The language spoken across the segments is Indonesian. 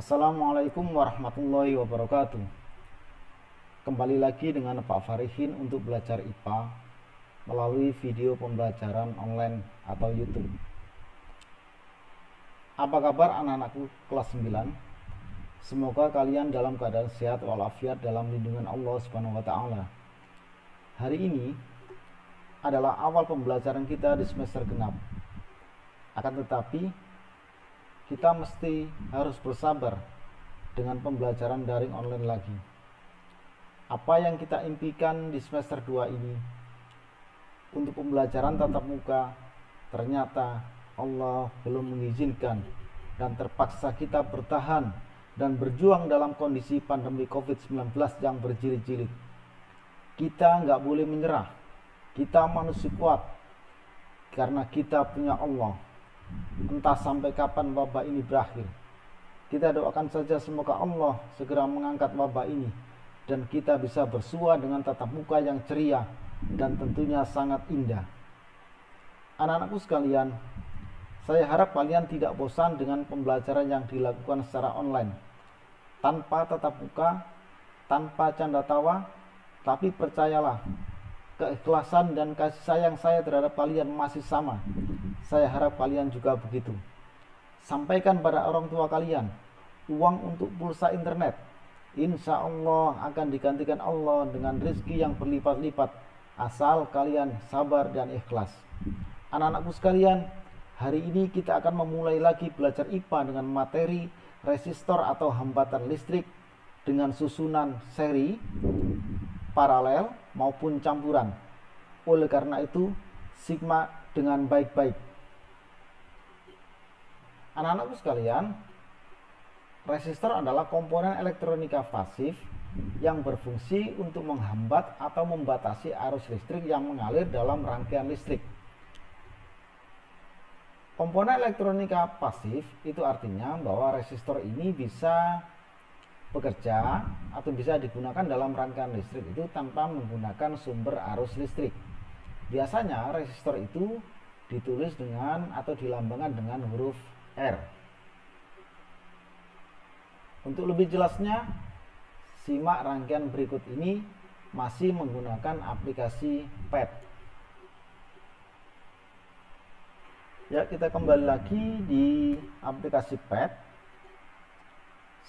Assalamualaikum warahmatullahi wabarakatuh. Kembali lagi dengan Pak Farihin untuk belajar IPA melalui video pembelajaran online atau YouTube. Apa kabar anak-anakku kelas 9? Semoga kalian dalam keadaan sehat walafiat dalam lindungan Allah Subhanahu wa taala. Hari ini adalah awal pembelajaran kita di semester genap. Akan tetapi kita mesti harus bersabar dengan pembelajaran daring online lagi. Apa yang kita impikan di semester 2 ini untuk pembelajaran tatap muka, ternyata Allah belum mengizinkan dan terpaksa kita bertahan dan berjuang dalam kondisi pandemi COVID-19 yang berjilid-jilid. Kita nggak boleh menyerah. Kita manusia kuat karena kita punya Allah. Entah sampai kapan wabah ini berakhir. Kita doakan saja semoga Allah segera mengangkat wabah ini dan kita bisa bersua dengan tatap muka yang ceria dan tentunya sangat indah. Anak-anakku sekalian, saya harap kalian tidak bosan dengan pembelajaran yang dilakukan secara online, tanpa tatap muka, tanpa canda tawa, tapi percayalah, keikhlasan dan kasih sayang saya terhadap kalian masih sama. Saya harap kalian juga begitu. Sampaikan pada orang tua kalian, uang untuk pulsa internet insya Allah akan digantikan Allah dengan rezeki yang berlipat-lipat, asal kalian sabar dan ikhlas. Anak-anakku sekalian, hari ini kita akan memulai lagi belajar IPA dengan materi resistor atau hambatan listrik dengan susunan seri, paralel maupun campuran. Oleh karena itu, simak dengan baik-baik. Anak-anakku sekalian, resistor adalah komponen elektronika pasif yang berfungsi untuk menghambat atau membatasi arus listrik yang mengalir dalam rangkaian listrik. Komponen elektronika pasif itu artinya bahwa resistor ini bisa bekerja atau bisa digunakan dalam rangkaian listrik itu tanpa menggunakan sumber arus listrik. Biasanya resistor itu ditulis dengan atau dilambangkan dengan huruf R. Untuk lebih jelasnya, simak rangkaian berikut ini masih menggunakan aplikasi PET. Ya, kita kembali lagi di aplikasi PET.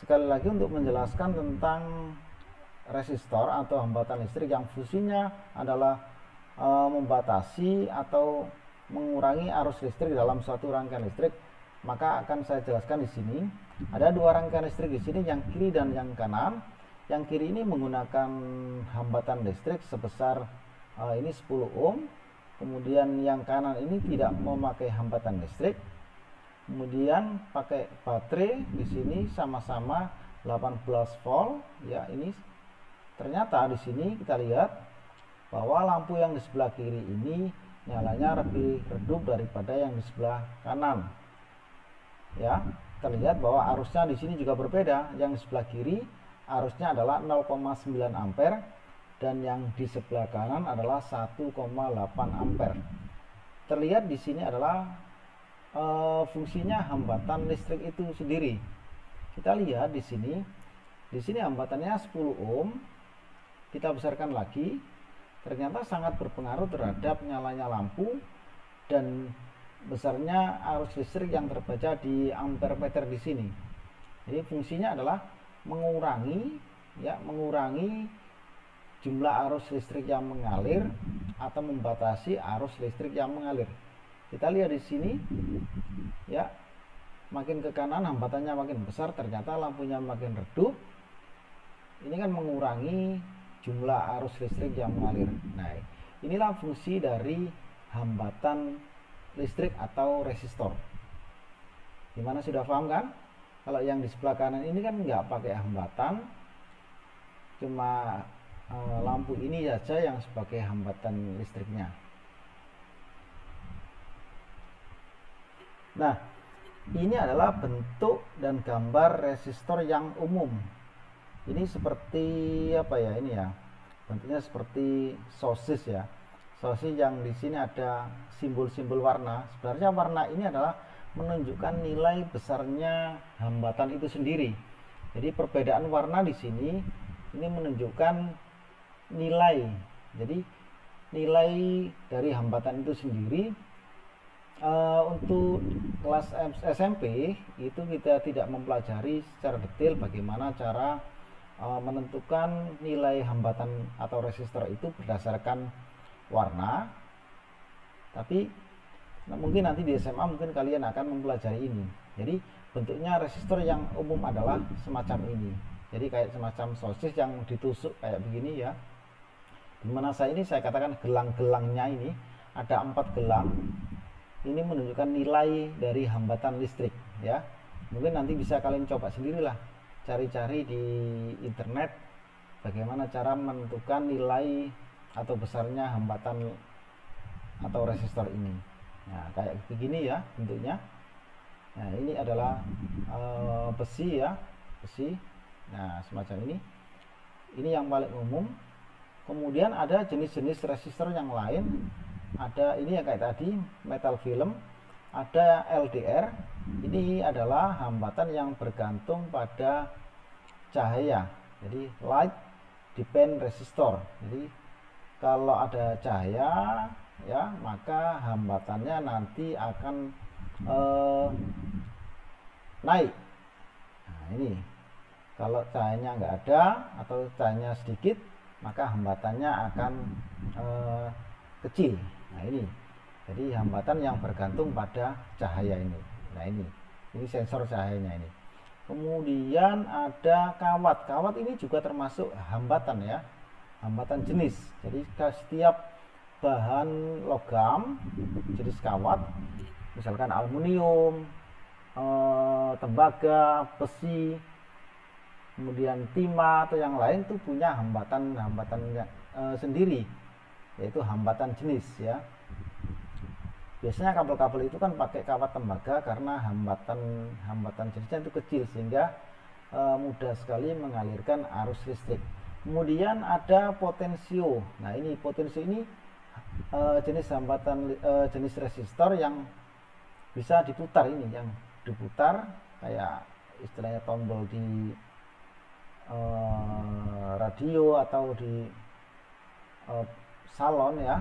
Sekali lagi untuk menjelaskan tentang resistor atau hambatan listrik yang fungsinya adalah membatasi atau mengurangi arus listrik dalam suatu rangkaian listrik, maka akan saya jelaskan di sini. Ada dua rangkaian listrik di sini, yang kiri dan yang kanan. Yang kiri ini menggunakan hambatan listrik sebesar ini 10 ohm. Kemudian yang kanan ini tidak memakai hambatan listrik. Kemudian pakai baterai di sini sama-sama 18 volt. Ya, ini ternyata di sini kita lihat bahwa lampu yang di sebelah kiri ini nyalanya lebih redup daripada yang di sebelah kanan. Ya, terlihat bahwa arusnya di sini juga berbeda. Yang di sebelah kiri arusnya adalah 0,9 ampere dan yang di sebelah kanan adalah 1,8 ampere. Terlihat di sini adalah fungsinya hambatan listrik itu sendiri. Kita lihat di sini. Di sini hambatannya 10 ohm. Kita besarkan lagi. Ternyata sangat berpengaruh terhadap nyalanya lampu dan besarnya arus listrik yang terbaca di ampere meter di sini. Jadi fungsinya adalah mengurangi jumlah arus listrik yang mengalir atau membatasi arus listrik yang mengalir. Kita lihat di sini, ya, makin ke kanan hambatannya makin besar, ternyata lampunya makin redup. Ini kan mengurangi jumlah arus listrik yang mengalir. Nah, inilah fungsi dari hambatan listrik atau resistor. Gimana, sudah paham kan? Kalau yang di sebelah kanan ini kan nggak pakai hambatan, cuma lampu ini saja yang sebagai hambatan listriknya. Nah, ini adalah bentuk dan gambar resistor yang umum. Ini seperti apa ya ini ya? Bentuknya seperti sosis ya. Sosis yang di sini ada simbol-simbol warna. Sebenarnya warna ini adalah menunjukkan nilai besarnya hambatan itu sendiri. Jadi perbedaan warna di sini ini menunjukkan nilai. Jadi nilai dari hambatan itu sendiri. Untuk kelas SMP itu kita tidak mempelajari secara detail bagaimana cara menentukan nilai hambatan atau resistor itu berdasarkan warna. Tapi mungkin nanti di SMA mungkin kalian akan mempelajari ini. Jadi bentuknya resistor yang umum adalah semacam ini. Jadi kayak semacam sosis yang ditusuk kayak begini ya. Dimana saya katakan gelang-gelangnya ini ada 4 gelang. Ini menunjukkan nilai dari hambatan listrik ya. Mungkin nanti bisa kalian coba sendirilah, cari-cari di internet bagaimana cara menentukan nilai atau besarnya hambatan atau resistor ini. Nah, kayak begini ya bentuknya. Nah, ini adalah besi ya, besi. Nah, semacam ini. Ini yang paling umum. Kemudian ada jenis-jenis resistor yang lain. Ada ini yang kayak tadi metal film, ada LDR. Ini adalah hambatan yang bergantung pada cahaya. Jadi light depend resistor. Jadi kalau ada cahaya ya, maka hambatannya nanti akan naik. Nah, ini kalau cahayanya nggak ada atau cahayanya sedikit, maka hambatannya akan kecil. Nah, ini jadi hambatan yang bergantung pada cahaya ini. Nah, ini sensor cahayanya ini. Kemudian ada kawat. Kawat ini juga termasuk hambatan ya, hambatan jenis. Jadi setiap bahan logam jenis kawat, misalkan aluminium, tembaga, besi, kemudian timah atau yang lain itu punya hambatan sendiri, yaitu hambatan jenis ya. Biasanya kabel-kabel itu kan pakai kawat tembaga karena hambatan jenisnya itu kecil sehingga mudah sekali mengalirkan arus listrik. Kemudian ada potensio. Nah, ini potensio ini jenis hambatan jenis resistor yang bisa diputar, ini yang diputar kayak istilahnya tombol di radio atau di salon ya,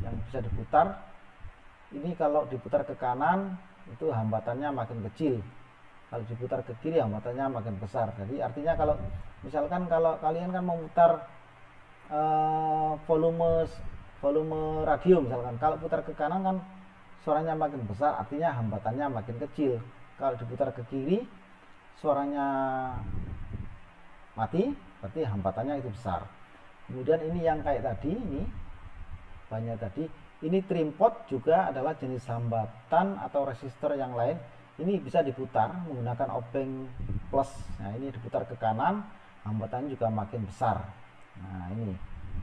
yang bisa diputar. Ini kalau diputar ke kanan itu hambatannya makin kecil, kalau diputar ke kiri hambatannya makin besar. Jadi artinya kalau misalkan kalau kalian kan memutar volume radio misalkan, kalau putar ke kanan kan suaranya makin besar, artinya hambatannya makin kecil. Kalau diputar ke kiri suaranya mati, berarti hambatannya itu besar. Kemudian ini yang kayak tadi, ini banyak tadi, ini trimpot juga adalah jenis hambatan atau resistor yang lain. Ini bisa diputar menggunakan obeng plus. Nah, ini diputar ke kanan, hambatannya juga makin besar. Nah, ini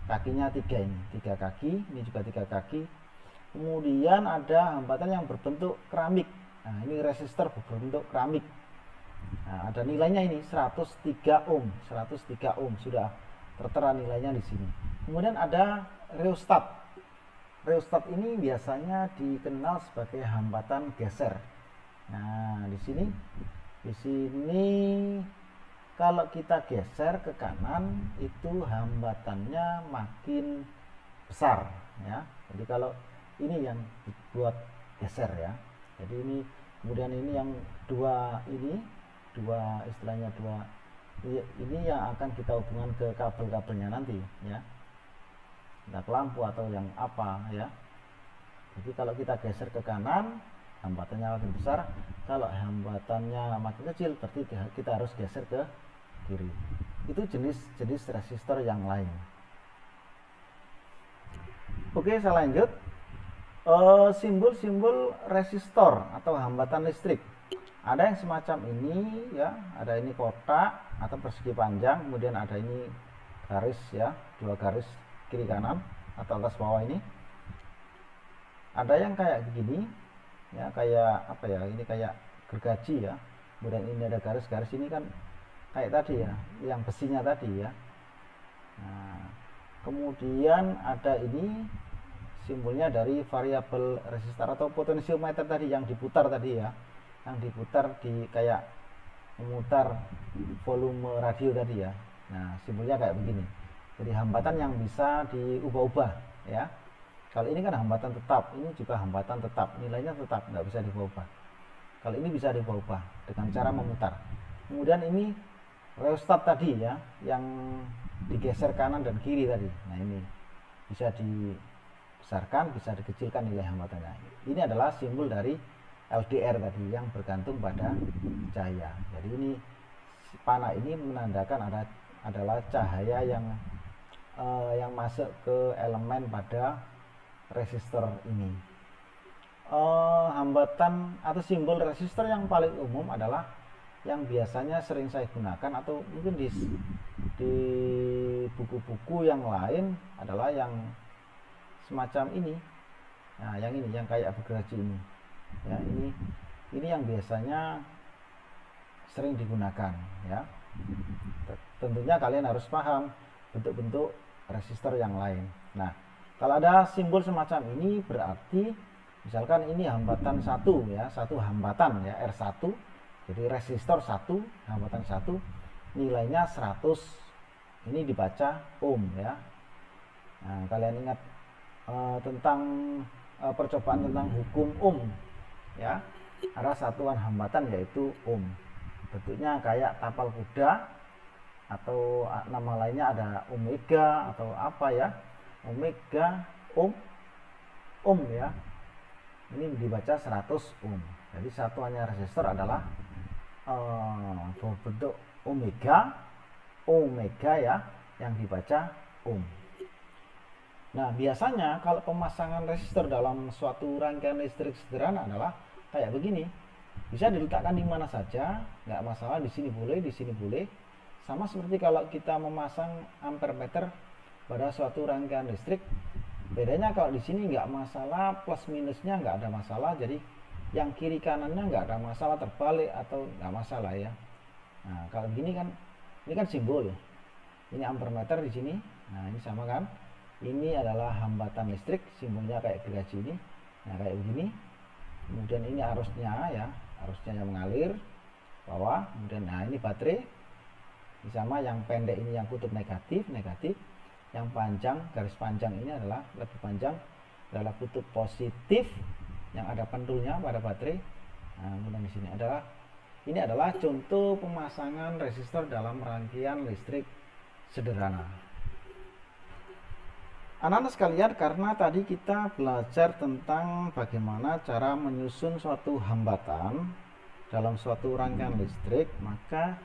kakinya 3, ini 3 kaki, ini juga 3 kaki. Kemudian ada hambatan yang berbentuk keramik. Nah, ini resistor berbentuk keramik. Nah, ada nilainya ini 103 ohm, 103 ohm sudah tertera nilainya di sini. Kemudian ada rheostat. Rheostat ini biasanya dikenal sebagai hambatan geser. Nah, di sini kalau kita geser ke kanan itu hambatannya makin besar ya. Jadi kalau ini yang dibuat geser ya. Jadi ini kemudian ini yang dua istilahnya ini yang akan kita hubungkan ke kabel-kabelnya nanti ya, entah lampu atau yang apa ya. Jadi kalau kita geser ke kanan hambatannya makin besar, kalau hambatannya makin kecil berarti kita harus geser ke kiri. Itu jenis resistor yang lain. Oke, saya lanjut. Simbol-simbol resistor atau hambatan listrik. Ada yang semacam ini ya, ada ini kotak atau persegi panjang, kemudian ada ini garis ya, 2 garis kiri kanan atau atas bawah ini. Ada yang kayak begini ya, kayak apa ya, ini kayak gergaji ya. Kemudian ini ada garis-garis, ini kan kayak tadi ya, yang besinya tadi ya. Nah, kemudian ada ini simbolnya dari variabel resistor atau potensiometer tadi yang diputar tadi ya, yang diputar di kayak memutar volume radio tadi ya. Nah, simbolnya kayak begini. Jadi hambatan yang bisa diubah-ubah ya. Kalau ini kan hambatan tetap, ini juga hambatan tetap, nilainya tetap, nggak bisa diubah-ubah. Kalau ini bisa diubah-ubah dengan cara memutar. Kemudian ini rheostat tadi ya, yang digeser kanan dan kiri tadi. Nah, ini bisa dibesarkan, bisa dikecilkan nilai hambatannya. Ini adalah simbol dari LDR tadi yang bergantung pada cahaya. Jadi ini panah ini menandakan adalah cahaya yang masuk ke elemen pada resistor ini. Hambatan atau simbol resistor yang paling umum adalah yang biasanya sering saya gunakan atau mungkin di buku-buku yang lain adalah yang semacam ini. Nah, yang ini yang kayak gergaji ini. Ya, ini yang biasanya sering digunakan ya. Tentunya kalian harus paham bentuk-bentuk resistor yang lain. Nah, kalau ada simbol semacam ini berarti misalkan ini hambatan 1 ya, satu hambatan ya, R1. Jadi resistor 1, hambatan 1 nilainya 100. Ini dibaca ohm ya. Nah, kalian ingat tentang percobaan tentang hukum ohm ya. Ada satuan hambatan yaitu ohm. Bentuknya kayak tapal kuda atau nama lainnya ada omega atau apa ya. Omega ohm ya. Ini dibaca 100 ohm. Jadi satuannya resistor adalah bentuk omega ya, yang dibaca ohm. Nah, biasanya kalau pemasangan resistor dalam suatu rangkaian listrik sederhana adalah kayak begini. Bisa diletakkan di mana saja, nggak masalah, di sini boleh, di sini boleh. Sama seperti kalau kita memasang ampermeter pada suatu rangkaian listrik. Bedanya kalau di sini nggak masalah, plus minusnya nggak ada masalah. Jadi yang kiri kanannya nggak ada masalah, terbalik atau nggak masalah ya. Nah, kalau gini kan, ini kan simbol. Ini ampermeter di sini. Nah, ini sama kan? Ini adalah hambatan listrik, simbolnya kayak gergaji ini. Nah, kayak begini. Kemudian ini arusnya ya, arusnya yang mengalir bawah. Kemudian nah ini baterai. Ini sama, yang pendek ini yang kutub negatif. Yang panjang, garis panjang ini adalah lebih panjang, adalah kutub positif yang ada pendulnya pada baterai. Nah, kemudian di sini ini adalah contoh pemasangan resistor dalam rangkaian listrik sederhana. Anak-anak sekalian, karena tadi kita belajar tentang bagaimana cara menyusun suatu hambatan dalam suatu rangkaian listrik, maka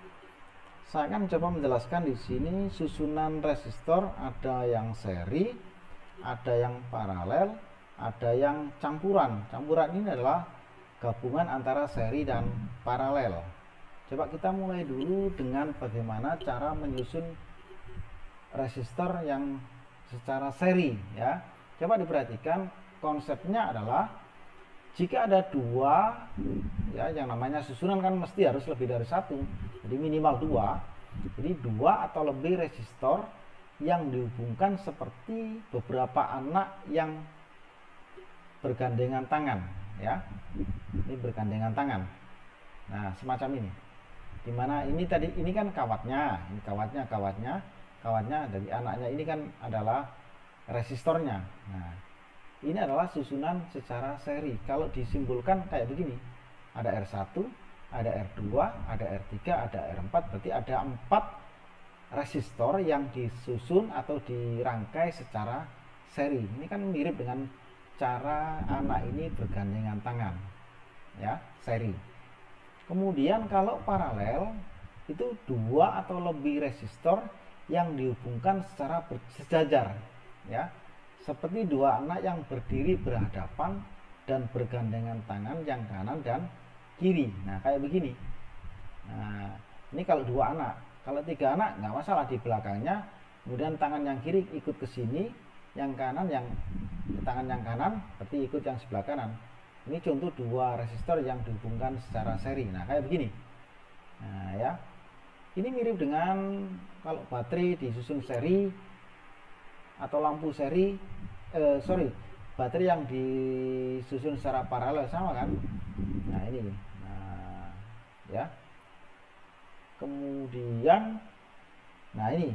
saya akan coba menjelaskan di sini susunan resistor. Ada yang seri, ada yang paralel, ada yang campuran. Campuran ini adalah gabungan antara seri dan paralel. Coba kita mulai dulu dengan bagaimana cara menyusun resistor yang secara seri ya. Coba diperhatikan, konsepnya adalah jika ada dua ya, yang namanya susunan kan mesti harus lebih dari satu, jadi minimal dua. Jadi dua atau lebih resistor yang dihubungkan seperti beberapa anak yang bergandengan tangan ya. Ini bergandengan tangan. Nah, semacam ini. Dimana ini tadi, ini kan kawatnya, ini kawatnya dari anaknya ini kan adalah resistornya. Nah, ini adalah susunan secara seri. Kalau disimbolkan kayak begini, ada R1, ada R2, ada R3, ada R4, berarti ada 4 resistor yang disusun atau dirangkai secara seri. Ini kan mirip dengan cara anak ini bergandengan tangan ya, seri. Kemudian kalau paralel itu dua atau lebih resistor yang dihubungkan secara bersejajar ya, seperti dua anak yang berdiri berhadapan dan bergandengan tangan, yang kanan dan kiri. Nah, kayak begini. Nah, ini kalau dua anak. Kalau tiga anak nggak masalah, di belakangnya, kemudian tangan yang kiri ikut ke sini, yang kanan, tangan yang kanan berarti ikut yang sebelah kanan. Ini contoh dua resistor yang dihubungkan secara seri. Nah, kayak begini. Nah, ya. Ini mirip dengan kalau baterai disusun seri atau lampu seri, baterai yang disusun secara paralel, sama kan? Nah, ini. Nah, ya. Kemudian, nah ini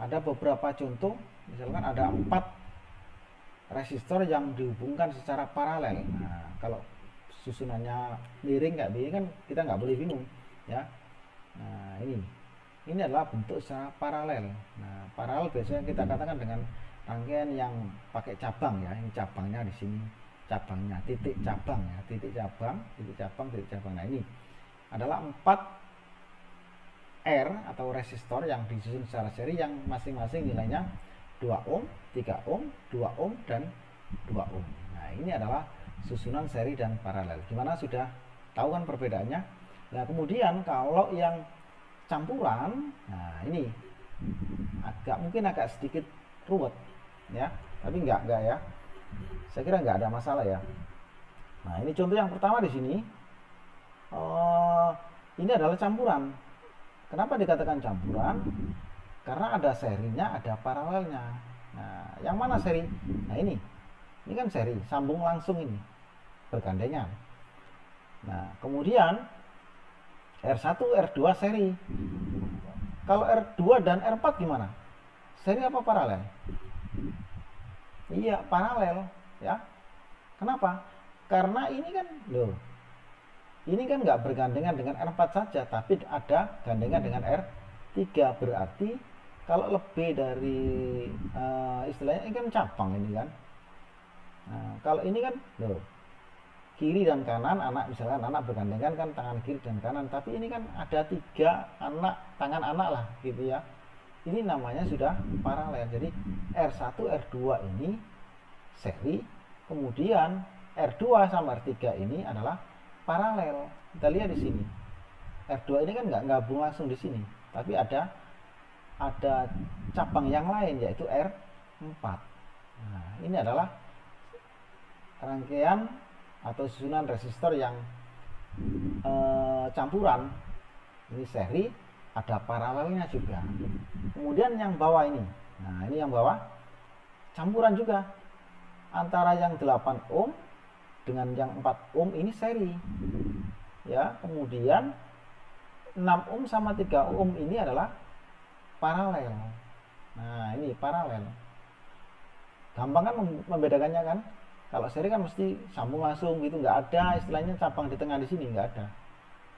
ada beberapa contoh, misalkan ada 4 resistor yang dihubungkan secara paralel. Nah, kalau susunannya miring kayak begini kan kita nggak boleh bingung ya. Nah, ini adalah bentuk secara paralel. Nah, paralel biasanya kita katakan dengan rangkaian yang pakai cabang ya. Ini cabangnya di sini, cabangnya titik cabang ya, titik cabang, titik cabang, titik cabang. Nah, ini adalah 4 R atau resistor yang disusun secara seri yang masing-masing nilainya 2 ohm, 3 ohm, 2 ohm, dan 2 ohm. Nah, ini adalah susunan seri dan paralel. Gimana, sudah tahu kan perbedaannya? Nah, kemudian kalau yang campuran, nah ini mungkin agak sedikit ruwet ya, tapi enggak ya. Saya kira enggak ada masalah ya. Nah, ini contoh yang pertama di sini. Ini adalah campuran. Kenapa dikatakan campuran? Karena ada serinya, ada paralelnya. Nah, yang mana seri? Nah, ini kan seri, sambung langsung ini, bergandengan. Nah, kemudian R1, R2 seri. Kalau R2 dan R4 gimana? Seri apa paralel? Iya, paralel ya. Kenapa? Karena ini kan ini kan nggak bergandengan dengan R4 saja, tapi ada gandengan dengan R3. Berarti kalau lebih dari istilahnya ini kan cabang ini kan. Nah, kalau ini kan kiri dan kanan, misalkan anak bergandengan kan tangan kiri dan kanan, tapi ini kan ada 3 tangan anak lah gitu ya. Ini namanya sudah paralel. Jadi R1, R2 ini seri, kemudian R2 sama R3 ini adalah paralel. Kita lihat di sini. R2 ini kan nggak gabung langsung di sini, tapi ada cabang yang lain yaitu R4. Nah, ini adalah rangkaian atau susunan resistor yang campuran. Ini seri, ada paralelnya juga. Kemudian yang bawah ini. Nah, ini yang bawah campuran juga. Antara yang 8 ohm dengan yang 4 ohm ini seri. Ya, kemudian 6 ohm sama 3 ohm ini adalah paralel. Nah, ini paralel. Gampang kan membedakannya kan? Kalau seri kan mesti sambung langsung gitu, nggak ada istilahnya cabang di tengah di sini, nggak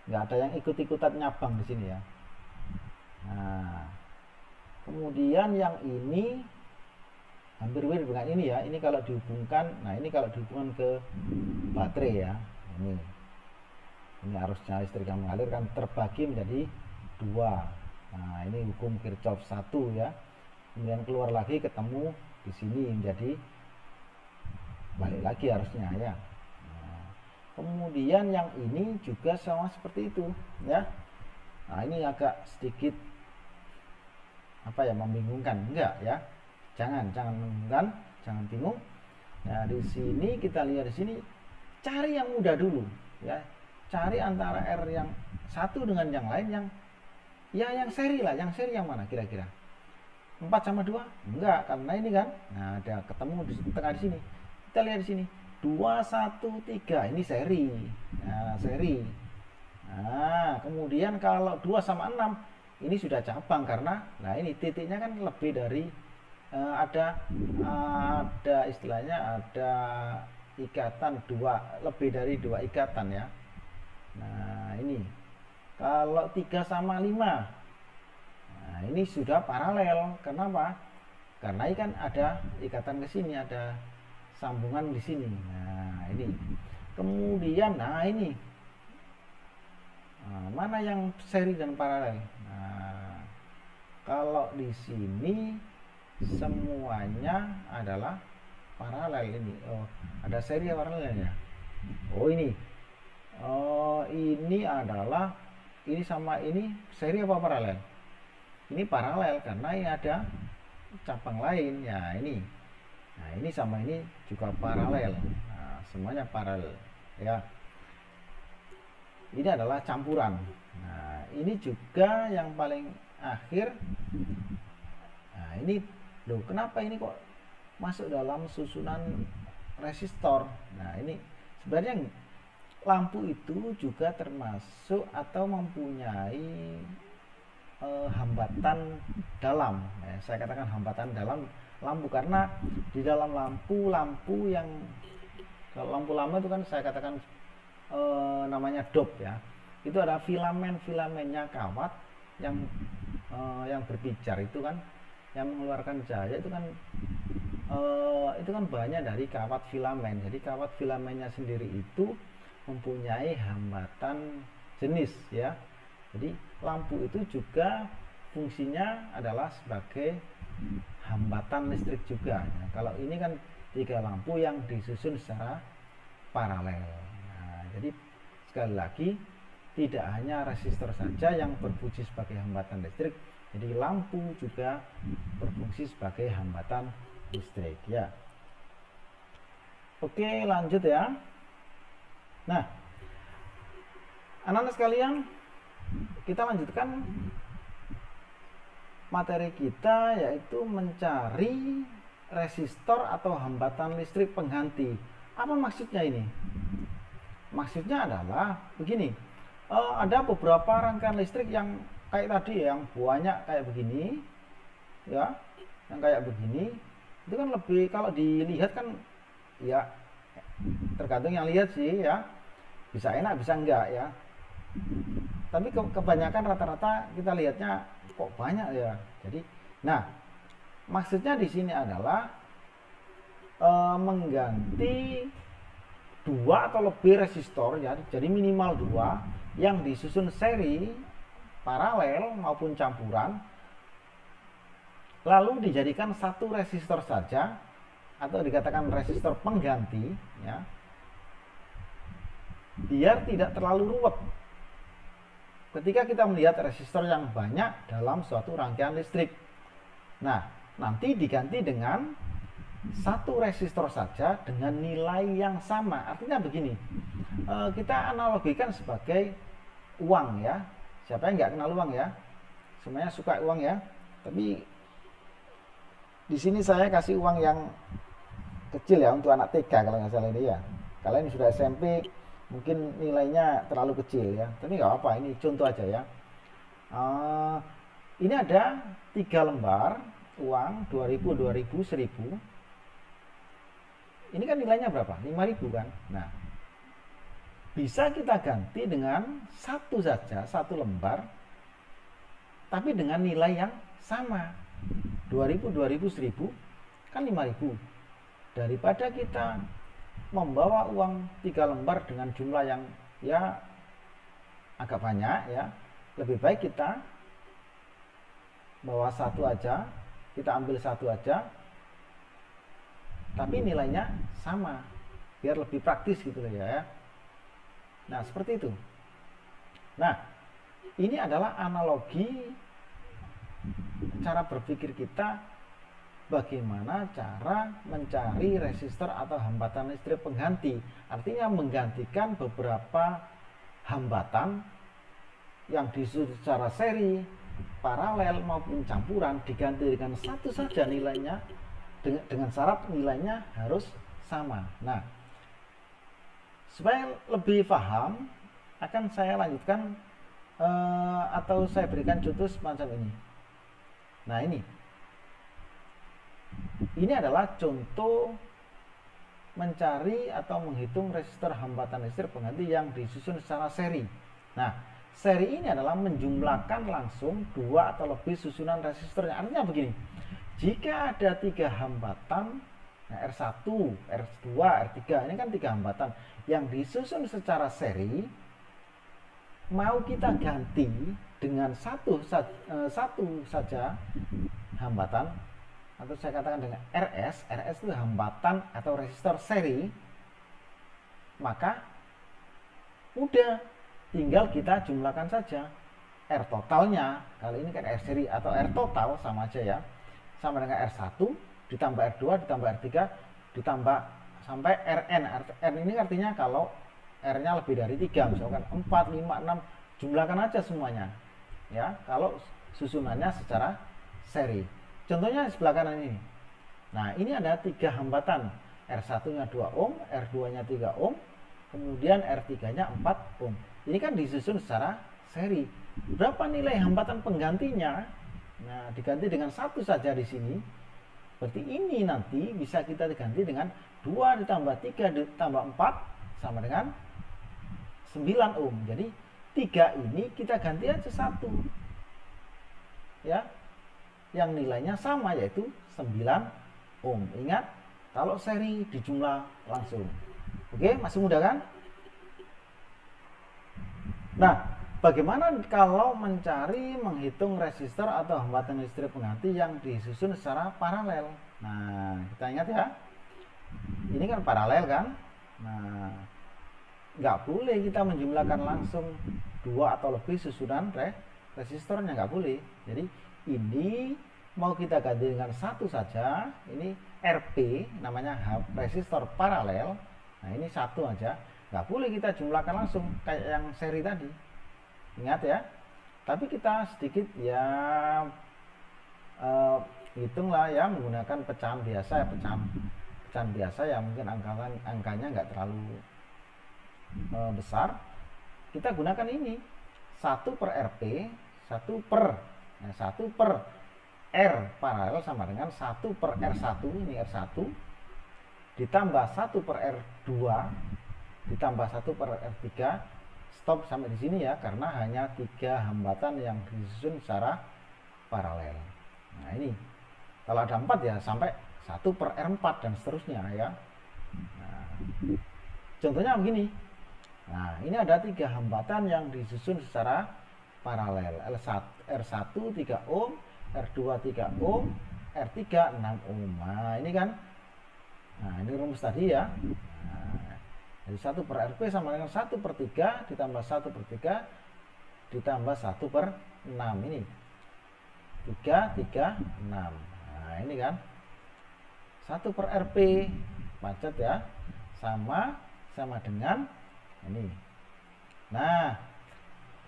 ada yang ikut-ikutan nyabang di sini ya. Nah, kemudian yang ini hampir mirip dengan ini ya. Ini kalau dihubungkan, nah ini kalau dihubungkan ke baterai ya. Ini arusnya listrik yang mengalir kan terbagi menjadi 2. Nah, ini hukum Kirchhoff 1 ya. Kemudian keluar lagi ketemu di sini menjadi balik lagi harusnya ya. Nah, kemudian yang ini juga sama seperti itu ya. Nah, ini agak sedikit membingungkan, enggak ya? Jangan membingungkan, jangan bingung. Nah, di sini kita lihat di sini, cari yang mudah dulu ya. Cari antara R yang satu dengan yang lain yang seri lah. Yang seri yang mana kira-kira? 4 sama 2? Enggak, karena ini kan. Nah, ada ketemu di tengah di sini. Kita lihat di sini 2, 1, 3 ini seri. Nah, seri. Nah, kemudian kalau 2 sama 6 ini sudah cabang karena ini titiknya kan lebih dari ada istilahnya ada ikatan lebih dari 2 ikatan ya. Nah, ini kalau 3 sama 5 nah ini sudah paralel. Kenapa? Karena ini kan ada ikatan ke sini, ada sambungan di sini. Nah, ini. Kemudian ini. Nah, mana yang seri dan paralel? Nah, kalau di sini semuanya adalah paralel ini. Oh, ada seri atau paralelnya? Oh, ini. Oh, ini adalah ini sama ini seri apa paralel? Ini paralel karena ini ada cabang lain ya ini. Nah, ini sama ini juga paralel. Nah, semuanya paralel ya. Ini adalah campuran. Nah, ini juga yang paling akhir. Nah, ini kenapa ini kok masuk dalam susunan resistor? Nah, ini sebenarnya lampu itu juga termasuk atau mempunyai hambatan dalam, ya, saya katakan hambatan dalam lampu, karena di dalam lampu yang kalau lampu lama itu kan saya katakan namanya dop ya, itu ada filamennya kawat yang berpijar itu kan, yang mengeluarkan cahaya itu kan banyak dari kawat filamen. Jadi kawat filamennya sendiri itu mempunyai hambatan jenis ya. Jadi lampu itu juga fungsinya adalah sebagai hambatan listrik juga. Nah, kalau ini kan 3 lampu yang disusun secara paralel. Nah, jadi sekali lagi tidak hanya resistor saja yang berfungsi sebagai hambatan listrik, jadi lampu juga berfungsi sebagai hambatan listrik ya. Oke, lanjut ya. Nah, anak-anak sekalian, kita lanjutkan materi kita, yaitu mencari resistor atau hambatan listrik pengganti. Apa maksudnya ini? Maksudnya adalah begini, ada beberapa rangkaian listrik yang kayak tadi ya, yang banyak kayak begini ya, yang kayak begini itu kan lebih, kalau dilihat kan ya tergantung yang lihat sih ya, bisa enak bisa enggak ya, tapi kebanyakan rata-rata kita lihatnya kok banyak ya. Jadi nah, maksudnya di sini adalah mengganti 2 atau lebih resistor ya, jadi minimal 2 yang disusun seri, paralel maupun campuran, lalu dijadikan 1 resistor saja atau dikatakan resistor pengganti ya, biar tidak terlalu ruwet ketika kita melihat resistor yang banyak dalam suatu rangkaian listrik. Nah, nanti diganti dengan 1 resistor saja dengan nilai yang sama. Artinya begini, kita analogikan sebagai uang ya. Siapa yang nggak kenal uang ya? Semuanya suka uang ya. Tapi di sini saya kasih uang yang kecil ya, untuk anak TK kalau nggak salah ini ya. Kalian sudah SMP mungkin nilainya terlalu kecil ya, tapi nggak apa, ini contoh aja ya. Ini ada 3 lembar uang 2000, 2000, 1000. Ini kan nilainya berapa? 5000 kan. Nah, bisa kita ganti dengan 1 saja, 1 lembar, tapi dengan nilai yang sama, 2000, 2000, 1000 kan 5000. Daripada kita membawa uang 3 lembar dengan jumlah yang ya agak banyak ya, lebih baik kita bawa 1 aja, kita ambil 1 aja, tapi nilainya sama, biar lebih praktis gitu loh ya. Nah, seperti itu. Nah, ini adalah analogi cara berpikir kita bagaimana cara mencari resistor atau hambatan listrik pengganti. Artinya menggantikan beberapa hambatan yang disusun secara seri, paralel maupun campuran, diganti dengan 1 saja nilainya, dengan syarat nilainya harus sama. Nah, supaya lebih paham, akan saya lanjutkan atau saya berikan contoh semacam ini. Nah, ini adalah contoh mencari atau menghitung resistor hambatan listrik pengganti yang disusun secara seri. Nah, seri ini adalah menjumlahkan langsung 2 atau lebih susunan resistornya. Artinya begini, jika ada 3 hambatan, nah R1, R2, R3, ini kan 3 hambatan yang disusun secara seri, mau kita ganti dengan satu saja hambatan, atau saya katakan dengan RS itu hambatan atau resistor seri, maka udah tinggal kita jumlahkan saja R totalnya. Kali ini kan R seri atau R total sama aja ya, sama dengan R1 ditambah R2 ditambah R3 ditambah sampai Rn. Rn ini artinya kalau R-nya lebih dari 3, misalkan 4, 5, 6, jumlahkan aja semuanya ya, kalau susunannya secara seri. Contohnya sebelah kanan ini. Nah, ini ada 3 hambatan, R1-nya 2 ohm, R2-nya 3 ohm, kemudian R3-nya 4 ohm. Ini kan disusun secara seri. Berapa nilai hambatan penggantinya? Nah, diganti dengan 1 saja di sini. Berarti ini nanti bisa kita diganti dengan 2 ditambah 3 ditambah 4 sama dengan 9 ohm. Jadi 3 ini kita ganti aja 1. Ya. Yang nilainya sama, yaitu 9 ohm. Ingat, kalau seri dijumlah langsung. Oke, masih mudah kan? Nah, bagaimana kalau menghitung resistor atau hambatan listrik pengganti yang disusun secara paralel? Nah, kita ingat ya, ini kan paralel kan? Nah, nggak boleh kita menjumlahkan langsung 2 atau lebih susunan resistornya, nggak boleh. Jadi ini mau kita ganti dengan 1 saja. Ini RP, namanya resistor paralel. Nah, ini 1 aja. Nggak boleh kita jumlahkan langsung kayak yang seri tadi. Ingat ya. Tapi kita sedikit ya hitunglah ya menggunakan pecahan biasa ya, pecahan biasa ya, mungkin angkanya nggak terlalu besar. Kita gunakan ini 1 per RP, 1 per R paralel sama dengan 1 per R1, ini R1 ditambah 1 per R2 ditambah 1 per R3. Stop sampai di sini ya, karena hanya 3 hambatan yang disusun secara paralel. Nah, ini kalau ada 4 ya sampai 1 per R4 dan seterusnya ya. Nah, contohnya begini. Nah, ini ada 3 hambatan yang disusun secara paralel. R1 3 ohm, R2 3 ohm, R3 6 ohm. Nah, ini kan. Nah, ini rumus tadi ya. Nah, jadi 1 per RP sama dengan 1 per 3 ditambah 1 per 3 ditambah 1 per 6. Ini 3, 3, 6. Nah, ini kan 1 per RP macet ya, sama dengan ini. Nah,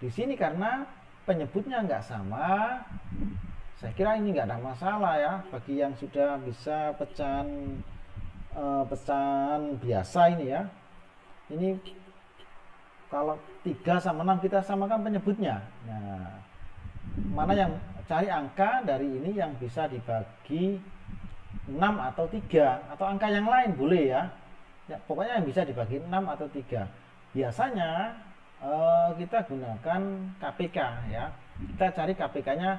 di sini karena penyebutnya nggak sama, saya kira ini nggak ada masalah ya bagi yang sudah bisa pecahan biasa ini ya. Ini kalau 3 sama 6 kita samakan penyebutnya. Nah, mana yang cari angka dari ini yang bisa dibagi 6 atau 3 atau angka yang lain boleh ya. Ya, pokoknya yang bisa dibagi 6 atau 3. Biasanya kita gunakan KPK ya. Kita cari KPK-nya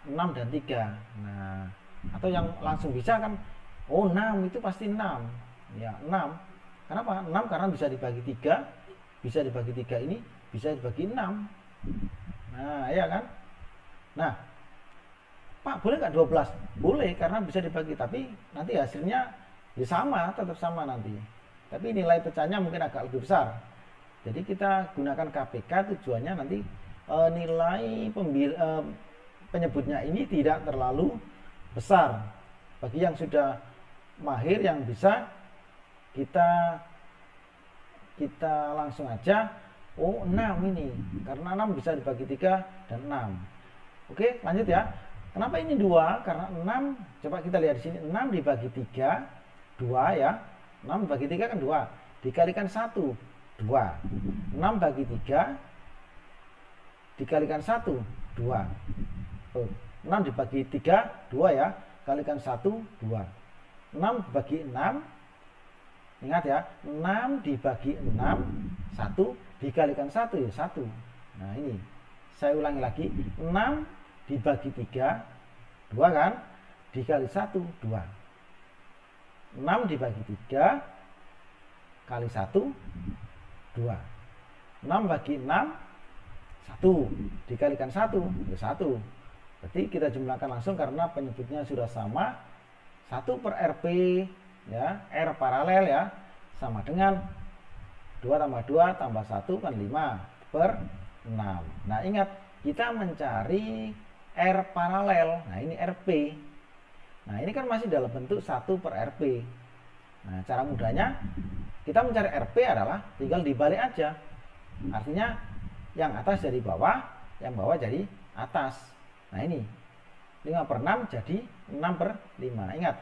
6 dan 3. Nah, atau yang langsung bisa kan, oh 6 itu pasti 6. Ya, 6. Kenapa? 6 karena bisa dibagi 3. Bisa dibagi 3 ini bisa dibagi 6. Nah, ya kan? Nah, Pak, boleh nggak 12? Boleh, karena bisa dibagi, tapi nanti hasilnya ya sama, tetap sama nanti. Tapi nilai pecahnya mungkin agak lebih besar. Jadi kita gunakan KPK, tujuannya nanti nilai penyebutnya ini tidak terlalu besar. Bagi yang sudah mahir, yang bisa kita langsung aja, oh 6 ini, karena 6 bisa dibagi 3 dan 6. Oke, lanjut ya. Kenapa ini 2? Karena 6, coba kita lihat di sini, 6 dibagi 3, 2 ya. 6 bagi 3 kan 2, dikalikan 1, 2. 6 bagi 3 dikalikan 1, 2. 6 dibagi 3, 2 ya, kalikan 1, 2. 6 bagi 6, ingat ya, 6 dibagi 6, 1 dikalikan 1 ya 1. Nah, ini saya ulangi lagi, 6 dibagi 3, 2 kan, dikali 1, 2. 6 dibagi 3 kali 1, 2. 6 bagi 6, 1 dikalikan 1 ya 1. Berarti kita jumlahkan langsung karena penyebutnya sudah sama. 1 per RP ya, R paralel ya, sama dengan 2 tambah 2 tambah 1 kan 5 per 6. Nah, ingat, kita mencari R paralel. Nah, ini RP. Nah, ini kan masih dalam bentuk 1 per RP. Nah, cara mudahnya kita mencari RP adalah tinggal dibalik aja. Artinya yang atas jadi bawah, yang bawah jadi atas. Nah, ini 5 per 6 jadi 6 per 5. Ingat,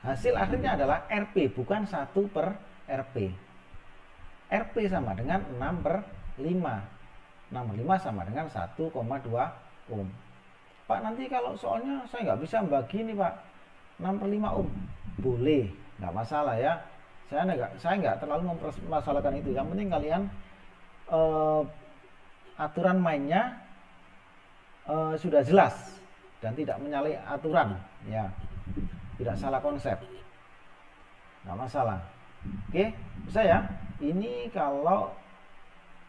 hasil akhirnya adalah RP, bukan 1 per RP. RP sama dengan 6 per 5. 6/5 sama dengan 1,2 ohm. Pak, nanti kalau soalnya saya nggak bisa membagi ini Pak, 6/5 ohm. Boleh, nggak masalah ya. Saya nggak terlalu mempermasalahkan itu. Yang penting kalian aturan mainnya sudah jelas dan tidak menyalahi aturan, ya, tidak salah konsep, nggak masalah. Oke, bisa ya. Ini kalau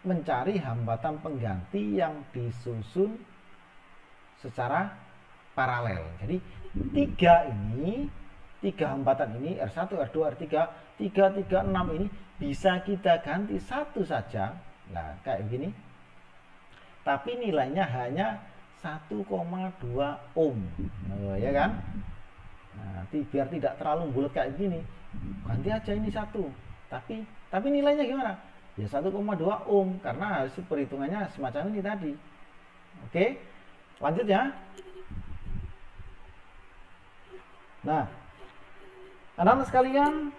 mencari hambatan pengganti yang disusun secara paralel. Jadi tiga hambatan ini, R1, R2, R3, 3, 3, 6 ini bisa kita ganti satu saja. Nah, kayak gini. Tapi nilainya hanya 1,2 ohm. Ya kan? Nah, biar tidak terlalu bulat kayak gini, ganti aja ini satu. Tapi nilainya gimana? Ya 1,2 ohm karena hasil perhitungannya semacam ini tadi. Oke? Lanjut ya. Nah, anak-anak sekalian,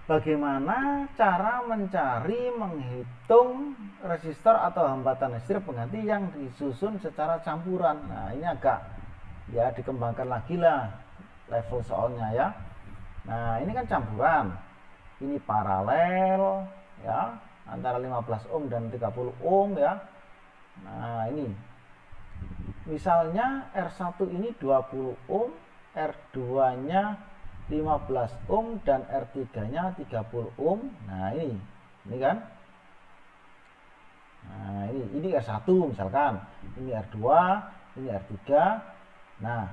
bagaimana cara menghitung resistor atau hambatan listrik pengganti yang disusun secara campuran? Nah, ini agak ya dikembangkan lagi lah level soalnya ya. Nah, ini kan campuran. Ini paralel ya, antara 15 ohm dan 30 ohm ya. Nah, ini. Misalnya R1 ini 20 ohm, R2-nya 15 ohm dan R3-nya 30 ohm. Nah, ini kan. Nah, ini R1 misalkan. Ini R2, ini R3. Nah,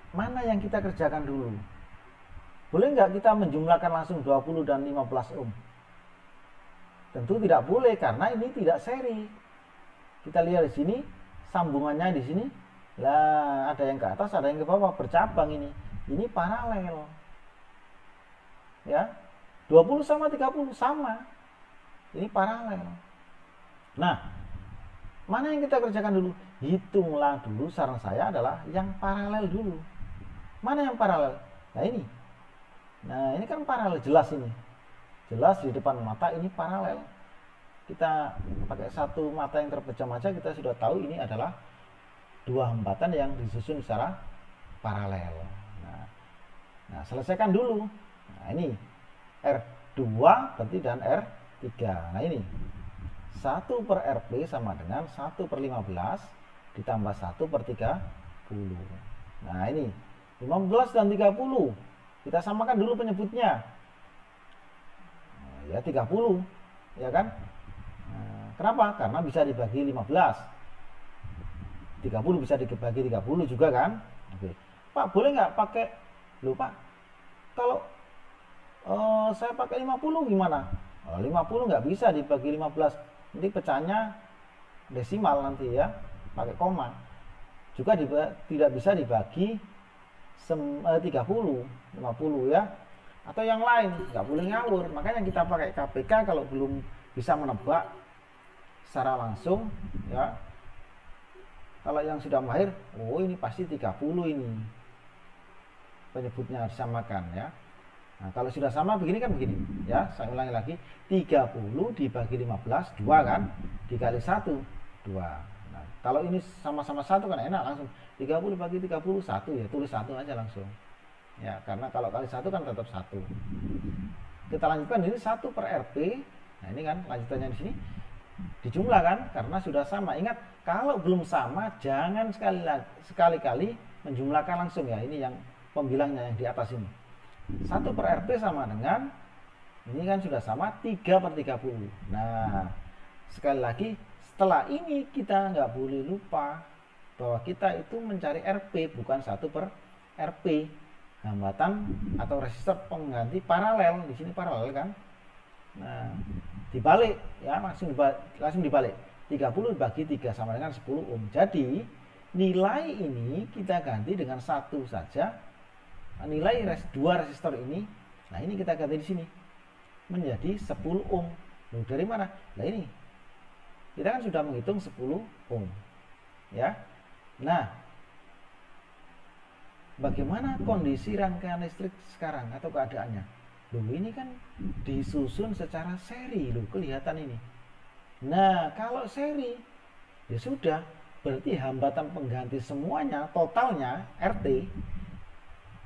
mana yang kita kerjakan dulu? Boleh nggak kita menjumlahkan langsung 20 dan 15 ohm? Tentu tidak boleh karena ini tidak seri. Kita lihat di sini, sambungannya di sini. Lah, ada yang ke atas, ada yang ke bawah, bercabang ini. Ini paralel. Ya. 20 sama 30 sama. Ini paralel. Nah, mana yang kita kerjakan dulu? Hitunglah dulu, saran saya adalah yang paralel dulu. Mana yang paralel? Nah, ini. Nah, ini kan paralel, jelas ini. Jelas di depan mata ini paralel. Kita pakai satu mata yang terpejam aja kita sudah tahu ini adalah dua hambatan yang disusun secara paralel. Nah, selesaikan dulu. Nah, ini R2 berarti dan R3. Nah, ini 1 per RP sama dengan 1 per 15 ditambah 1 per 30. Nah, ini 15 dan 30. Kita samakan dulu penyebutnya. Nah, ya 30, ya kan? Nah, kenapa? Karena bisa dibagi 15. 30 bisa dibagi 30 juga kan? Oke. Pak, boleh nggak pakai, loh Pak, kalau saya pakai 50 gimana? 50 nggak bisa dibagi 15. Nanti pecahnya desimal nanti ya, pakai koma. Juga tidak bisa dibagi 30, 50 ya. Atau yang lain, nggak boleh ngawur. Makanya kita pakai KPK kalau belum bisa menebak secara langsung ya. Kalau yang sudah mahir, oh ini pasti 30 ini. Penyebutnya disamakan ya. Nah, kalau sudah sama begini kan begini ya. Saya ulangi lagi, 30 dibagi 15, 2 kan, dikali 1, 2. Nah, kalau ini sama-sama 1 kan enak, langsung 30 bagi 30, 1 ya, tulis 1 aja langsung ya, karena kalau kali 1 kan tetap 1. Kita lanjutkan, ini 1 per RP. Nah, ini kan lanjutannya di sini dijumlahkan karena sudah sama. Ingat, kalau belum sama jangan sekali-kali menjumlahkan langsung ya. Ini yang pembilangnya yang di atas ini. 1 per RP sama dengan, ini kan sudah sama, 3 per 30. Nah, sekali lagi, setelah ini kita nggak boleh lupa bahwa kita itu mencari RP, bukan 1 per RP. Hambatan atau resistor pengganti paralel. Di sini paralel kan. Nah, dibalik ya, langsung dibalik. 30 bagi 3 sama dengan 10 ohm. Jadi, nilai ini kita ganti dengan 1 saja. Nilai dua resistor ini, nah ini kita ganti di sini menjadi 10 ohm. Loh, dari mana? Nah, ini kita kan sudah menghitung 10 ohm ya. Nah, bagaimana kondisi rangkaian listrik sekarang atau keadaannya? Loh, ini kan disusun secara seri, loh, kelihatan ini. Nah, kalau seri Ya sudah, berarti hambatan pengganti semuanya totalnya RT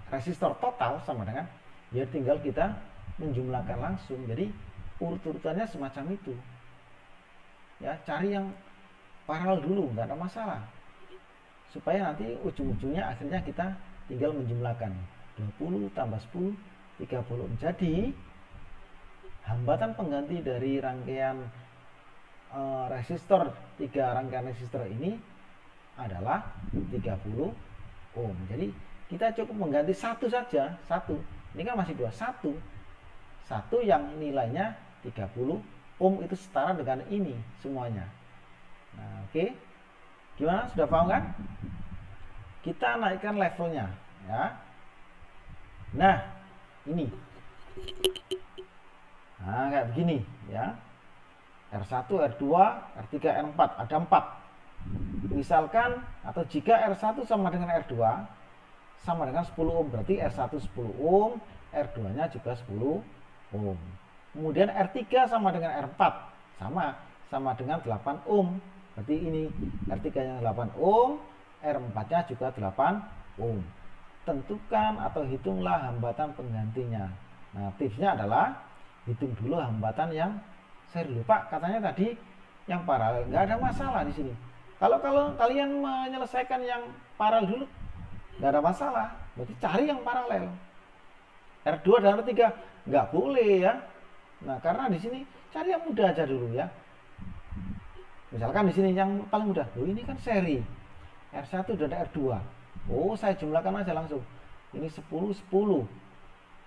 resistor total sama dengan, ya tinggal kita menjumlahkan langsung. Jadi urut-urutannya semacam itu ya, cari yang paralel dulu, nggak ada masalah, supaya nanti ujung-ujungnya akhirnya kita tinggal menjumlahkan 20 tambah 10 30. Jadi hambatan pengganti dari rangkaian resistor, 3 rangkaian resistor ini adalah 30 ohm. Jadi kita cukup mengganti satu saja, satu. Ini kan masih dua, satu yang nilainya 30 ohm itu setara dengan ini semuanya. Nah, oke. Gimana? Sudah paham kan? Kita naikkan levelnya ya. Nah, ini. Nah, kayak begini ya. R1, R2, R3, R4, ada 4. Misalkan atau jika R1 sama dengan R2 sama dengan 10 ohm, berarti R1 10 ohm, R2-nya juga 10 ohm. Kemudian R3 sama dengan R4 sama dengan 8 ohm. Berarti ini R3-nya 8 ohm, R4-nya juga 8 ohm. Tentukan atau hitunglah hambatan penggantinya. Nah, tipsnya adalah hitung dulu hambatan yang seri. Pak, katanya tadi yang paralel. Nggak ada masalah di sini. Kalau kalian menyelesaikan yang paralel dulu, nggak ada masalah. Berarti cari yang paralel. R2 dan R3 nggak boleh ya. Nah, karena di sini cari yang mudah aja dulu ya. Misalkan di sini yang paling mudah. Oh, ini kan seri. R1 dan R2. Oh, saya jumlahkan aja langsung. Ini 10 10.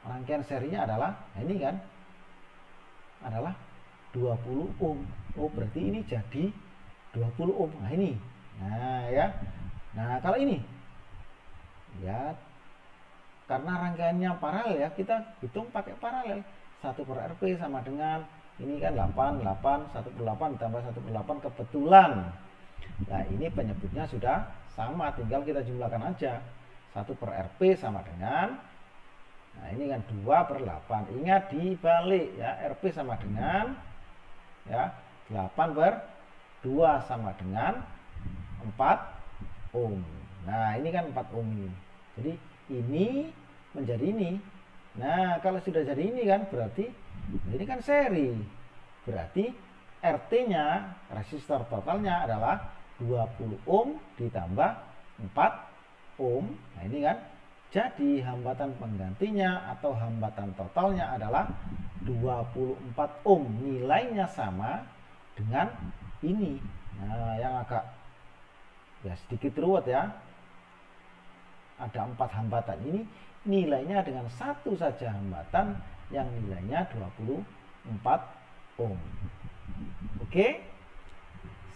Rangkaian serinya adalah, nah ini kan adalah 20 ohm. Oh, berarti ini jadi 20 ohm. Nah, ini. Nah, ya. Nah, kalau ini ya, karena rangkaiannya paralel ya, kita hitung pakai paralel. 1/RP sama dengan ini kan 8 1/8 ditambah 1/8 kebetulan. Nah, ini penyebutnya sudah sama, tinggal kita jumlahkan aja. 1/RP sama dengan, nah ini kan 2/8. Ingat dibalik ya, RP sama dengan ya 8/2 sama dengan 4 ohm. Nah, ini kan 4 ohm ini. Jadi ini menjadi ini. Nah, kalau sudah jadi ini kan berarti ini kan seri. Berarti RT-nya, resistor totalnya adalah 20 ohm ditambah 4 ohm. Nah, ini kan jadi hambatan penggantinya atau hambatan totalnya adalah 24 ohm. Nilainya sama dengan ini. Nah, yang agak ya sedikit ruwet ya. Ada 4 hambatan ini, nilainya dengan satu saja hambatan yang nilainya 24 ohm. Oke?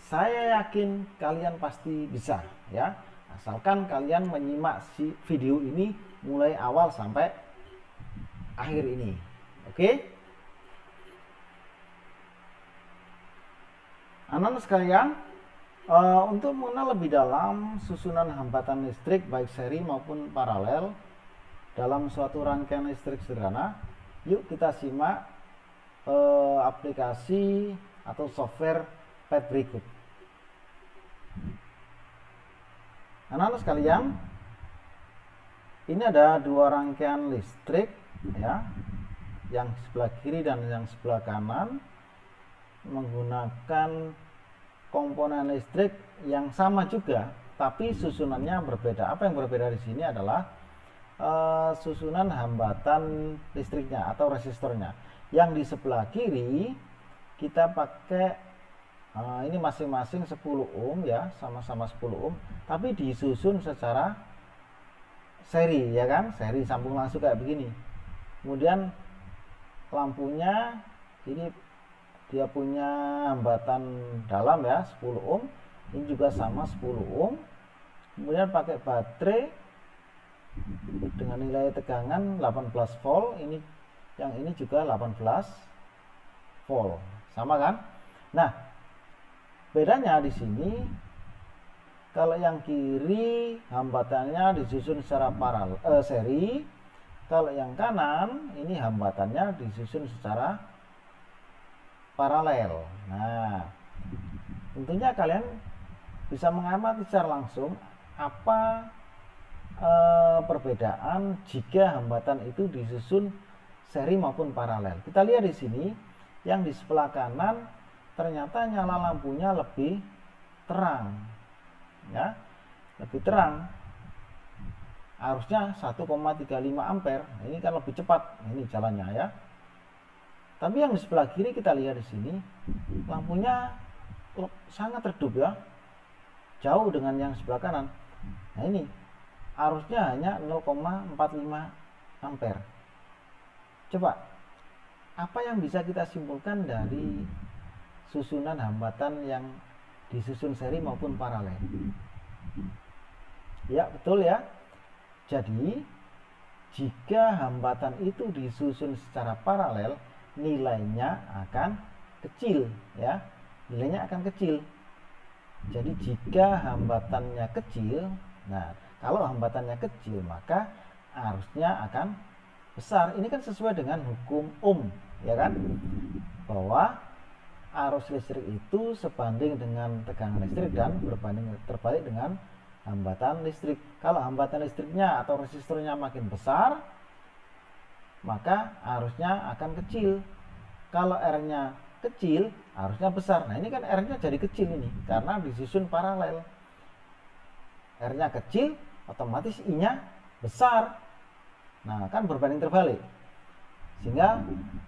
Saya yakin kalian pasti bisa ya. Asalkan kalian menyimak video ini mulai awal sampai akhir ini. Oke? Anak-anak sekalian, untuk mengenal lebih dalam susunan hambatan listrik baik seri maupun paralel dalam suatu rangkaian listrik sederhana, yuk kita simak aplikasi atau software PET berikut. Anak-anak sekalian, ini ada dua rangkaian listrik ya, yang sebelah kiri dan yang sebelah kanan menggunakan komponen listrik yang sama juga, tapi susunannya berbeda. Apa yang berbeda di sini adalah susunan hambatan listriknya atau resistornya. Yang di sebelah kiri kita pakai ini masing-masing 10 ohm ya, sama-sama 10 ohm, tapi disusun secara seri ya kan, seri sambung langsung kayak begini. Kemudian lampunya ini dia punya hambatan dalam ya 10 ohm, ini juga sama 10 ohm. Kemudian pakai baterai dengan nilai tegangan 18 volt, ini yang ini juga 18 volt, sama kan? Nah, bedanya di sini kalau yang kiri hambatannya disusun secara seri, kalau yang kanan ini hambatannya disusun secara paralel. Nah, tentunya kalian bisa mengamati secara langsung apa perbedaan jika hambatan itu disusun seri maupun paralel. Kita lihat di sini, yang di sebelah kanan ternyata nyala lampunya lebih terang, ya, lebih terang. Harusnya 1,35 ampere. Nah, ini kan lebih cepat, ini jalannya ya. Tapi yang di sebelah kiri kita lihat di sini, lampunya sangat redup ya, jauh dengan yang sebelah kanan. Nah ini arusnya hanya 0,45 ampere. Coba, apa yang bisa kita simpulkan dari susunan hambatan yang disusun seri maupun paralel? Ya, betul ya. Jadi, jika hambatan itu disusun secara paralel, nilainya akan kecil ya. Nilainya akan kecil. Jadi, jika hambatannya kecil, nah, kalau hambatannya kecil maka arusnya akan besar. Ini kan sesuai dengan hukum Ohm, ya kan? Bahwa arus listrik itu sebanding dengan tegangan listrik dan berbanding terbalik dengan hambatan listrik. Kalau hambatan listriknya atau resistornya makin besar, maka arusnya akan kecil. Kalau R-nya kecil, arusnya besar. Nah, ini kan R-nya jadi kecil ini karena disusun paralel. R-nya kecil, otomatis I-nya besar. Nah, kan berbanding terbalik. Sehingga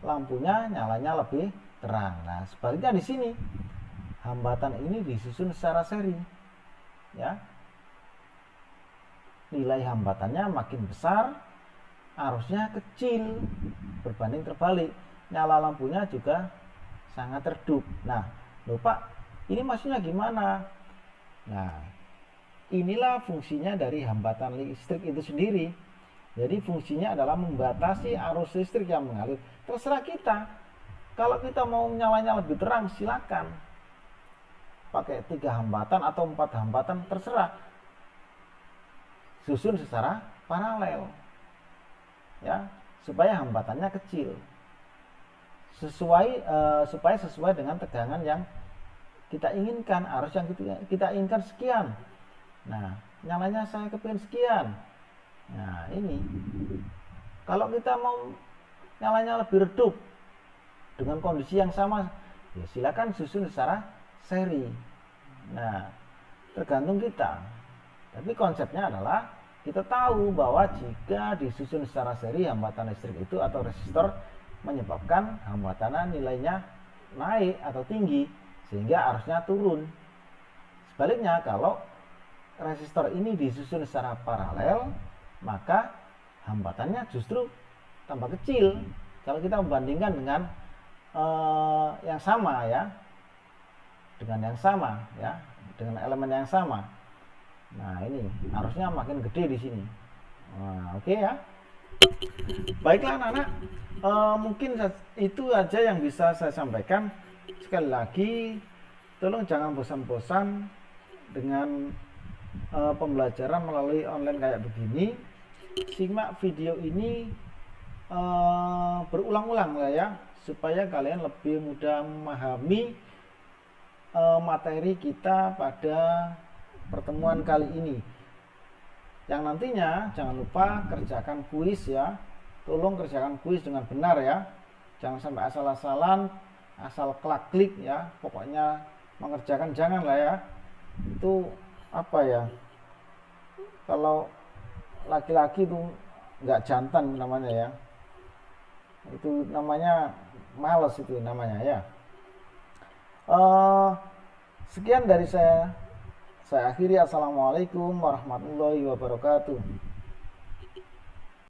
lampunya nyalanya lebih terang. Nah, sebaliknya di sini hambatan ini disusun secara seri. Ya. Nilai hambatannya makin besar, arusnya kecil, berbanding terbalik. Nyala lampunya juga sangat redup. Nah, lupa ini maksudnya gimana? Nah, inilah fungsinya dari hambatan listrik itu sendiri. Jadi fungsinya adalah membatasi arus listrik yang mengalir. Terserah kita. Kalau kita mau nyalanya lebih terang, silakan. Pakai 3 hambatan atau 4 hambatan, terserah. Susun secara paralel. Ya, supaya hambatannya kecil. Supaya sesuai dengan tegangan yang kita inginkan, arus yang kita inginkan sekian. Nah, nyalanya saya kepingin sekian. Nah, ini kalau kita mau nyalanya lebih redup dengan kondisi yang sama, ya silakan susun secara seri. Nah, tergantung kita. Tapi konsepnya adalah kita tahu bahwa jika disusun secara seri, hambatan listrik itu atau resistor menyebabkan hambatannya nilainya naik atau tinggi sehingga arusnya turun. Sebaliknya, kalau resistor ini disusun secara paralel, maka hambatannya justru tambah kecil kalau kita membandingkan dengan yang sama ya, dengan yang sama ya, dengan elemen yang sama. Nah, ini arusnya makin gede di sini. Nah, oke ya. Baiklah anak-anak, mungkin itu aja yang bisa saya sampaikan. Sekali lagi, tolong jangan bosan-bosan dengan pembelajaran melalui online kayak begini. Simak video ini berulang-ulang ya, supaya kalian lebih mudah memahami materi kita pada pertemuan kali ini. Yang nantinya jangan lupa kerjakan kuis ya. Tolong kerjakan kuis dengan benar ya. Jangan sampai asal-asalan, asal klik ya. Pokoknya mengerjakan jangan lah ya. Itu apa ya? Kalau laki-laki itu nggak jantan namanya ya. Itu namanya males itu namanya ya. Sekian dari saya. Saya akhiri. Assalamualaikum warahmatullahi wabarakatuh.